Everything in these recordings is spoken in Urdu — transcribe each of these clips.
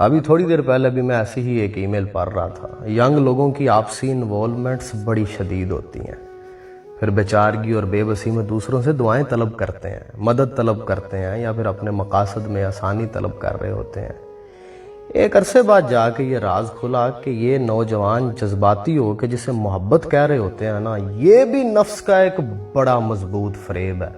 ابھی تھوڑی دیر پہلے بھی میں ایسی ہی ایک ای میل پڑھ رہا تھا. ینگ لوگوں کی آپسی انوالومنٹس بڑی شدید ہوتی ہیں، پھر بیچارگی اور بے بسی میں دوسروں سے دعائیں طلب کرتے ہیں، مدد طلب کرتے ہیں، یا پھر اپنے مقاصد میں آسانی طلب کر رہے ہوتے ہیں. ایک عرصے بعد جا کے یہ راز کھلا کہ یہ نوجوان جذباتی ہو کہ جسے محبت کہہ رہے ہوتے ہیں نا، یہ بھی نفس کا ایک بڑا مضبوط فریب ہے.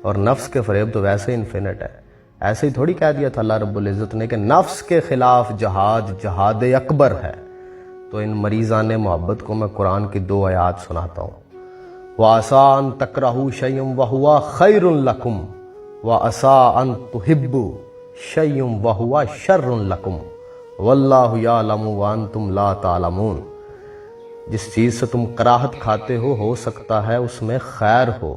اور نفس کے فریب تو ویسے انفینٹ ہے. ایسے ہی تھوڑی کہہ دیا تھا اللہ رب العزت نے کہ نفس کے خلاف جہاد جہاد اکبر ہے. تو ان مریضان محبت کو میں قرآن کی 2 آیات سناتا ہوں. وَعَسَىٰ أَن تَكْرَهُوا شَيْئًا وَهُوَ خَيْرٌ لَكُمْ وَعَسَىٰ أَن تُحِبُّوا شَيْئًا وَهُوَ شَرٌ لَكُمْ وَاللَّهُ يَعْلَمُ وَأَنْتُمْ لَا تَعْلَمُونَ. جس چیز سے تم کراہت کھاتے ہو سکتا ہے اس میں خیر ہو،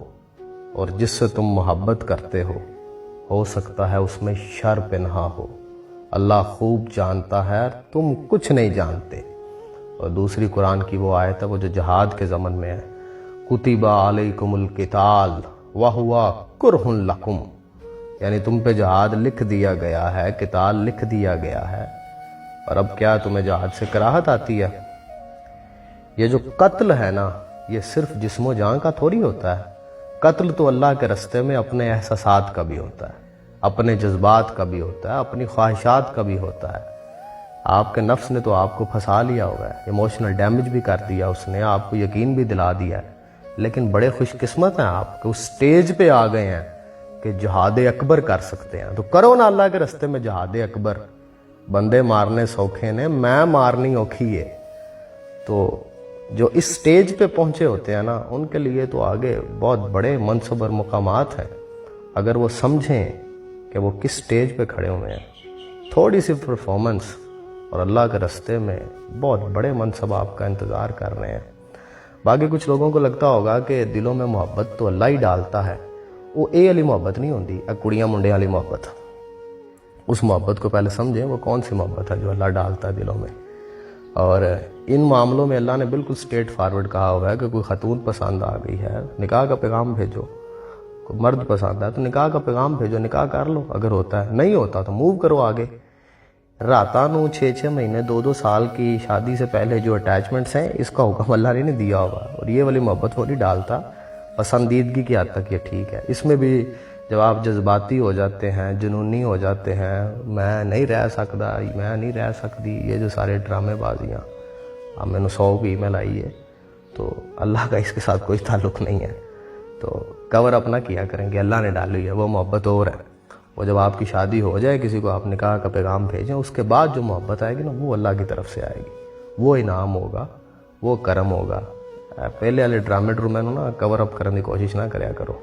اور جس سے تم محبت کرتے ہو سکتا ہے اس میں شر پنہا ہو. اللہ خوب جانتا ہے، تم کچھ نہیں جانتے. اور دوسری قرآن کی وہ آیت ہے وہ جو جہاد کے ضمن میں ہے، کتب علیکم القتال وہو کرہ لکم، یعنی تم پہ جہاد لکھ دیا گیا ہے، قتال لکھ دیا گیا ہے. اور اب کیا تمہیں جہاد سے کراہت آتی ہے؟ یہ جو قتل ہے نا، یہ صرف جسم و جان کا تھوڑی ہوتا ہے. قتل تو اللہ کے رستے میں اپنے احساسات کا بھی ہوتا ہے، اپنے جذبات کا بھی ہوتا ہے، اپنی خواہشات کا بھی ہوتا ہے. آپ کے نفس نے تو آپ کو پھنسا لیا ہوا ہے، ایموشنل ڈیمیج بھی کر دیا اس نے، آپ کو یقین بھی دلا دیا ہے. لیکن بڑے خوش قسمت ہیں آپ کہ اس سٹیج پہ آ گئے ہیں کہ جہاد اکبر کر سکتے ہیں. تو کرو نا اللہ کے رستے میں جہاد اکبر. بندے مارنے سوکھے نے، میں مارنی اوکھی ہے. تو جو اس سٹیج پہ پہنچے ہوتے ہیں نا، ان کے لیے تو آگے بہت بڑے منصب اور مقامات ہیں، اگر وہ سمجھیں کہ وہ کس سٹیج پہ کھڑے ہوئے ہیں. تھوڑی سی پرفارمنس اور اللہ کے رستے میں بہت بڑے منصب آپ کا انتظار کر رہے ہیں. باقی کچھ لوگوں کو لگتا ہوگا کہ دلوں میں محبت تو اللہ ہی ڈالتا ہے. وہ اے والی محبت نہیں ہوتی، کڑیاں منڈے والی محبت. اس محبت کو پہلے سمجھیں وہ کون سی محبت ہے جو اللہ ڈالتا ہے دلوں میں. اور ان معاملوں میں اللہ نے بالکل سٹریٹ فارورڈ کہا ہوا ہے کہ کوئی خاتون پسند آ گئی ہے، نکاح کا پیغام بھیجو. کوئی مرد پسند ہے تو نکاح کا پیغام بھیجو، نکاح کر لو. اگر ہوتا ہے، نہیں ہوتا تو موو کرو آگے. راتاں 6 مہینے 2 سال کی شادی سے پہلے جو اٹیچمنٹس ہیں، اس کا حکم اللہ نے نہیں دیا ہوگا. اور یہ والی محبت وہ نہیں ڈالتا. پسندیدگی کی حد تک یہ ٹھیک ہے. اس میں بھی جب آپ جذباتی ہو جاتے ہیں، جنونی ہو جاتے ہیں، میں نہیں رہ سکتا، میں نہیں رہ سکتی، یہ جو سارے ڈرامے بازیاں، اب میں نے 100 کی ای میل آئی ہے، تو اللہ کا اس کے ساتھ کوئی تعلق نہیں ہے. تو کور اپنا کیا کریں گے، اللہ نے ڈالی ہے وہ محبت اور ہے. وہ جب آپ کی شادی ہو جائے، کسی کو آپ نکاح کا پیغام بھیجیں، اس کے بعد جو محبت آئے گی نا، وہ اللہ کی طرف سے آئے گی. وہ انعام ہوگا، وہ کرم ہوگا. پہلے والے ڈرامے نا کور اپ کرنے کی کوشش نہ کریا کرو.